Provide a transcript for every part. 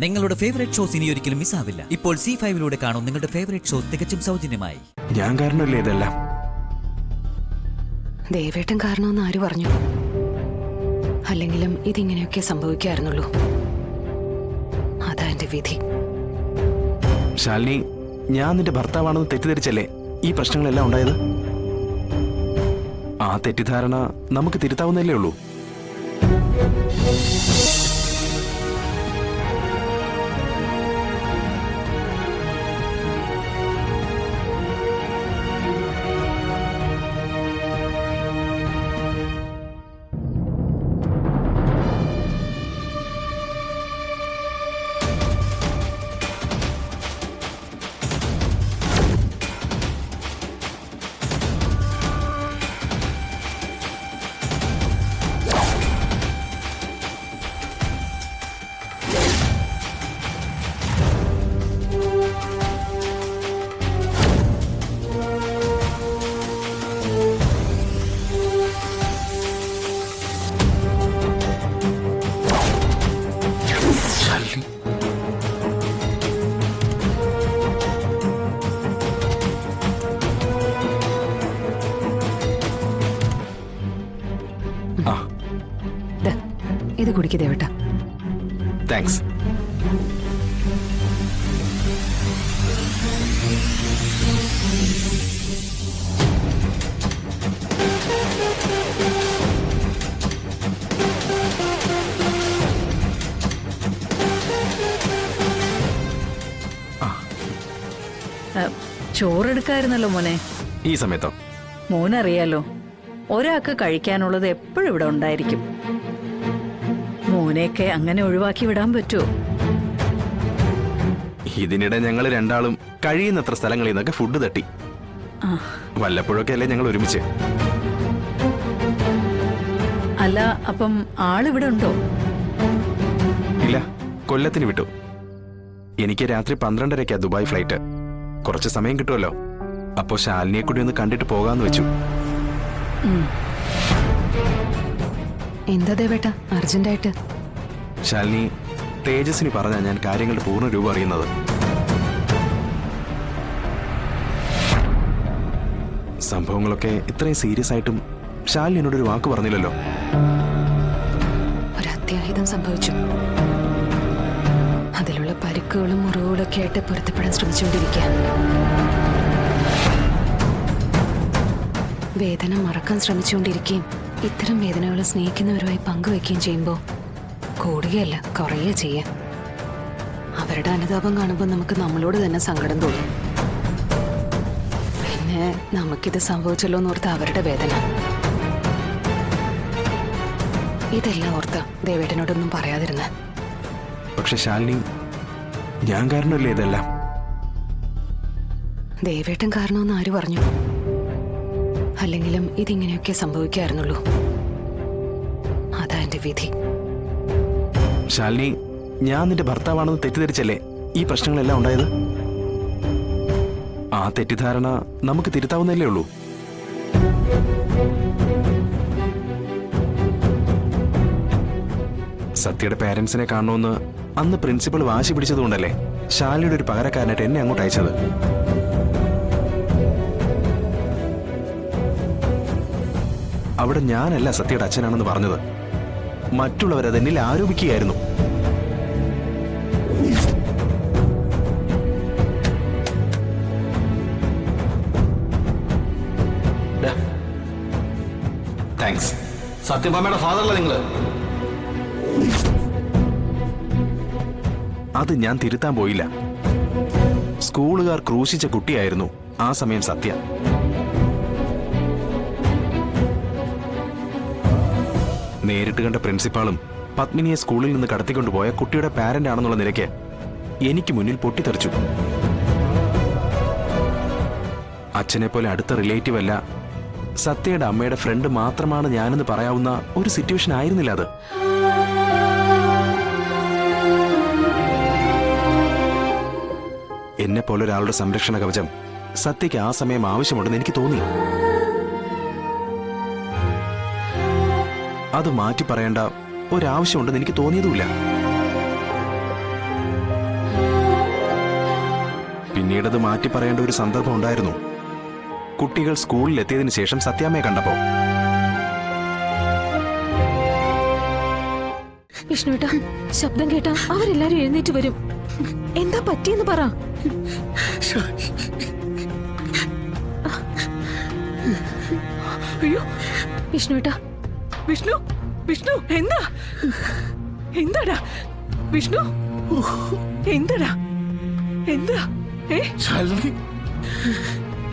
നിങ്ങളുടെ favourite shows ഇനി ഒരിക്കലും മിസ്സാവില്ല. ഇപ്പോൾ C5 കാണും നിങ്ങളുടെ ഫേവറേറ്റ് ഷോസ് തികച്ചും സൗജന്യമായി. ഞാൻ കാരണമല്ലേ ഇതെല്ലാം? ദേവേട്ടൻ കാരണമെന്ന് ആര് പറഞ്ഞു? അല്ലെങ്കിലും ഇതിങ്ങനെയൊക്കെ സംഭവിക്കാറുന്നുള്ളൂ. അതാ എന്റെ വിധി. ശാലിനി, ഞാൻ നിന്റെ ഭർത്താവാണെന്ന് തെറ്റിദ്ധരിച്ചല്ലേ ഈ പ്രശ്നങ്ങളെല്ലാം ഉണ്ടായത്? ആ തെറ്റിദ്ധാരണ നമുക്ക് തിരുത്താവുന്നല്ലേ ഉള്ളൂ. ഇത് കുടിക്ക് ദേവേട്ട. താങ്ക്സ്. ചോറെടുക്കായിരുന്നല്ലോ മോനെ. ഈ സമയത്തോ? മോനറിയാലോ, ഒരാൾക്ക് കഴിക്കാനുള്ളത് എപ്പോഴും ഇവിടെ ഉണ്ടായിരിക്കും. മോനെയൊക്കെ അങ്ങനെ ഒഴിവാക്കി വിടാൻ പറ്റുമോ? ഇതിനിടെ ഞങ്ങൾ രണ്ടാളും കഴിയുന്നത്ര സ്ഥലങ്ങളിൽ നിന്നൊക്കെ ഫുഡ് തട്ടി. വല്ലപ്പോഴൊക്കെ അല്ലേ ഞങ്ങൾ ഒരുമിച്ച്. അല്ല, അപ്പം ആളിവിടെ ഉണ്ടോ? ഇല്ല, കൊല്ലത്തിന് വിട്ടു. എനിക്ക് രാത്രി 12:30 ദുബായ് ഫ്ലൈറ്റ്. കുറച്ച് സമയം കിട്ടുമല്ലോ. അപ്പോ ശാലിനിയെ കൂടി ഒന്ന് കണ്ടിട്ട് പോകാന്ന് വെച്ചു. എന്താ ദേവേട്ട അർജന്റായിട്ട്? ശാലിനി, തേജസ്വിനി പറഞ്ഞാ ഞാൻ കാര്യങ്ങളുടെ പൂർണ്ണ രൂപം അറിയുന്നത്. സംഭവങ്ങളൊക്കെ ഇത്രയും സീരിയസ് ആയിട്ടും ശാലിനി എന്നോടൊരു വാക്ക് പറഞ്ഞില്ലല്ലോ. ഒരു അത്യാഹിതം സംഭവിച്ചു. അതിലുള്ള പരിക്കുകളും മുറിവുകളും ഒക്കെ ആയിട്ട് പൊരുത്തപ്പെടാൻ ശ്രമിച്ചുകൊണ്ടിരിക്കുക. വേദന മറക്കാൻ ശ്രമിച്ചുകൊണ്ടിരിക്കുകയും ഇത്തരം വേദനകൾ സ്നേഹിക്കുന്നവരുമായി പങ്കുവെക്കുകയും ചെയ്യുമ്പോൾ കൂടുകയല്ല, കുറയുക ചെയ്യാം. അവരുടെ അനുതാപം കാണുമ്പോൾ നമുക്ക് നമ്മളോട് തന്നെ സങ്കടം തോന്നും. പിന്നെ നമുക്കിത് സംഭവിച്ചല്ലോ എന്നോർത്ത് അവരുടെ വേദന. ഇതെല്ലാം ഓർത്ത് ദേവേട്ടനോടൊന്നും പറയാതിരുന്ന. പക്ഷെ ശാലിനി, ഞാൻ കാരണമല്ലേ ഇതെല്ലാം? ദേവേട്ടൻ കാരണമെന്ന് ആര് പറഞ്ഞു? അല്ലെങ്കിലും ഇതിങ്ങനെയൊക്കെ സംഭവിക്കാറുന്നുള്ളൂ. അതാ എന്റെ വിധി. ശാലിനി, ഞാൻ നിന്റെ ഭർത്താവാണെന്ന് തെറ്റിദ്ധരിച്ചല്ലേ ഈ പ്രശ്നങ്ങളെല്ലാം ഉണ്ടായത്? ആ തെറ്റിദ്ധാരണ നമുക്ക് തിരുത്താവുന്നല്ലേ ഉള്ളൂ. സത്യയുടെ പേരൻസിനെ കാണണമെന്ന് അന്ന് പ്രിൻസിപ്പൽ വാശി പിടിച്ചതുകൊണ്ടല്ലേ ശാലിനിയുടെ ഒരു പകരക്കാരനായിട്ട് എന്നെ അങ്ങോട്ട് അയച്ചത്. അവിടെ ഞാനല്ല സത്യയുടെ അച്ഛനാണെന്ന് പറഞ്ഞത്. മറ്റുള്ളവരത് എന്നിൽ ആരോപിക്കുകയായിരുന്നു. താങ്ക്സ്. സത്യഭാമയുടെ ഫാദറല്ല നിങ്ങള്? അത് ഞാൻ തിരുത്താൻ പോയില്ല. സ്കൂളുകാർ ക്രൂശിച്ച കുട്ടിയായിരുന്നു ആ സമയം സത്യ. നേരിട്ട് കണ്ട പ്രിൻസിപ്പാളും പത്മിനിയെ സ്കൂളിൽ നിന്ന് കടത്തിക്കൊണ്ടുപോയ കുട്ടിയുടെ പാരന്റ് ആണെന്നുള്ള നിലയ്ക്ക് എനിക്ക് മുന്നിൽ പൊട്ടിത്തെറിച്ചു. അച്ഛനെ പോലെ അടുത്ത റിലേറ്റീവ് അല്ല, സത്യയുടെ അമ്മയുടെ ഫ്രണ്ട് മാത്രമാണ് ഞാനെന്ന് പറയാവുന്ന ഒരു സിറ്റുവേഷൻ ആയിരുന്നില്ല അത്. എന്നെ പോലെ ഒരാളുടെ സംരക്ഷണ കവചം സത്യയ്ക്ക് ആ സമയം ആവശ്യമുണ്ടെന്ന് എനിക്ക് തോന്നി. അത് മാറ്റി പറയേണ്ട ഒരാവശ്യമുണ്ടെന്ന് എനിക്ക് തോന്നിയതുമില്ല. പിന്നീടത് മാറ്റി പറയേണ്ട ഒരു സന്ദർഭം ഉണ്ടായിരുന്നു. കുട്ടികൾ സ്കൂളിൽ എത്തിയതിനു ശേഷം സത്യാമ്മയെ കണ്ടപ്പോ. വിഷ്ണുട്ടാ, ശബ്ദം കേട്ടാ അവരെല്ലാരും എഴുന്നേറ്റ് വരും. എന്താ പറ്റിയെന്ന് പറ. അയ്യോ വിഷ്ണുട്ടാ, വിഷ്ണു, വിഷ്ണു എന്താ, എന്താടാ വിഷ്ണു, എന്താടാ, എന്താ,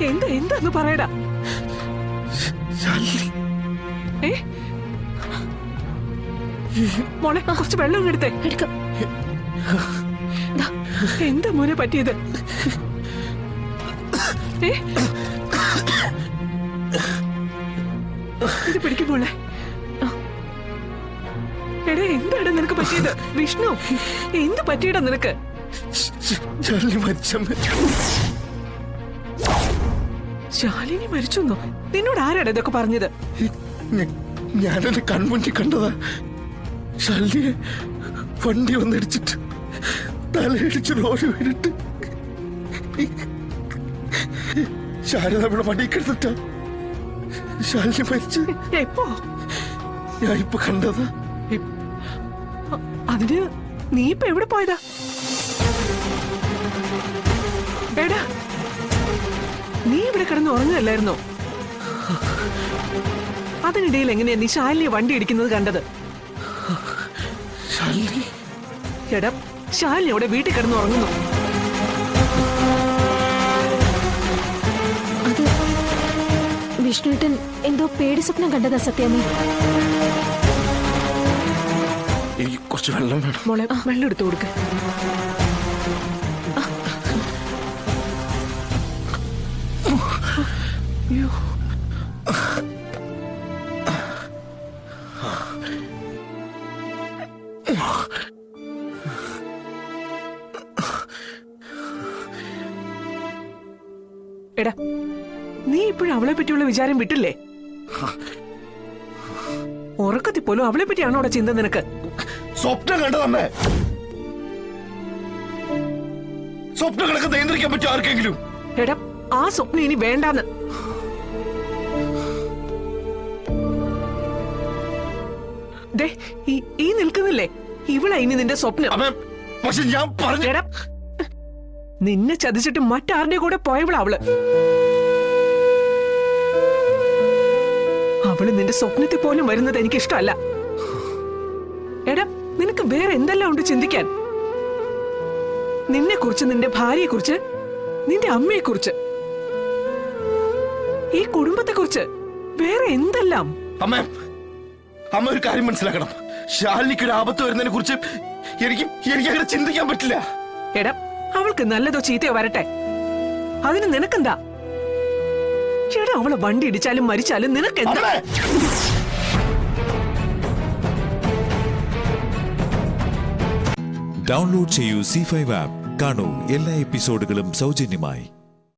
എന്താ, എന്താന്ന് പറയടാ. മോളെ കുറച്ച് വെള്ളം എടുത്തേ. എടുക്കാം. എന്താ മോനെ പറ്റിയത്? ഇത് പിടിക്കും മോളെ. എടാ എന്താടാ നിനക്ക് പറ്റിയത്? വിഷ്ണു എന്ത് പറ്റിയടാ നിനക്ക്? ശാലിനി മരിച്ചെന്നോ? നിന്നോട് ആരാടാ ഇതൊക്കെ പറഞ്ഞത്? ഞാനെന്റെ കൺമുന്നിൽ കണ്ടതാ. ശാലിനിയെ വണ്ടി വന്നിടിച്ചിട്ട് തലയിടിച്ച് റോഡ് വീണിട്ട് ശാരദ ഇവിടെ വണ്ടി കിടന്നിട്ടാ ശാലിനി മരിച്ചു. എപ്പോ? ഞാൻ ഇപ്പൊ കണ്ടതാ. അതിന് നീ ഇപ്പൊ എവിടെ പോയതാ? എടാ നീ ഇവിടെ കിടന്ന് ഉറങ്ങുകയല്ലായിരുന്നോ? അതിനിടയിൽ എങ്ങനെയാ നീ ശാലിനിയെ വണ്ടി ഇടിക്കുന്നത് കണ്ടത്? ശാലിനി, എടാ ശാലിനി അവിടെ വീട്ടിൽ കിടന്ന് ഉറങ്ങുന്നു. അത് വിഷ്ണുട്ടൻ എന്തോ പേടി സ്വപ്നം കണ്ടതാ സത്യാമ്മ. എനിക്ക് കുറച്ച് വെള്ളം വേണം. മോളെ വെള്ളം എടുത്തു കൊടുക്ക. അയ്യോ എടാ നീ ഇപ്പോഴും അവളെ പറ്റിയുള്ള വിചാരം വിട്ടില്ലേ? ഉറക്കത്തിൽ പോലും അവളെ പറ്റിയാണോ അവിടെ ചിന്ത നിനക്ക്? സ്വപ്നം കണ്ടതമ്മേ. സ്വപ്നം കണക്ക് നിയന്ത്രിക്കാൻ പറ്റും ആർക്കെങ്കിലും? എടാ ആ സ്വപ്നം ഇനി വേണ്ടാന്ന്. ദേ ഈ നിൽക്കുന്നില്ലേ ഇവളാ ഇനി നിന്റെ സ്വപ്നം. പക്ഷെ ഞാൻ പറഞ്ഞു. എടാ നിന്നെ ചതിച്ചിട്ട് മറ്റാരുടെ കൂടെ പോയവളാ അവള്. അവള് നിന്റെ സ്വപ്നത്തിൽ പോലും വരുന്നത് എനിക്ക് ഇഷ്ടമല്ല. എടാ നിനക്ക് വേറെ എന്തെല്ലാം ഉണ്ട് ചിന്തിക്കാൻ? നിന്നെ കുറിച്ച്, നിന്റെ ഭാര്യയെ കുറിച്ച്, നിന്റെ അമ്മയെ കുറിച്ച്, ഈ കുടുംബത്തെ കുറിച്ച്, വേറെ എന്തെല്ലാം. അമ്മ ഒരു കാര്യം മനസ്സിലാക്കണം. ശാലിനിക്ക് ഒരു ആപത്ത് വരുന്നതിനെ കുറിച്ച് എനിക്ക് അങ്ങനെ ചിന്തിക്കാൻ പറ്റില്ല. എടാ അവൾക്ക് നല്ലതോ ചീത്തയോ വരട്ടെ, അതിന് നിനക്കെന്താ? എടാ അവളെ വണ്ടി ഇടിച്ചാലും മരിച്ചാലും നിനക്കെന്താ? ഡൗൺലോഡ് ചെയ്യൂ C5 ആപ്പ്. കാണൂ എല്ലാ എപ്പിസോഡുകളും സൗജന്യമായി.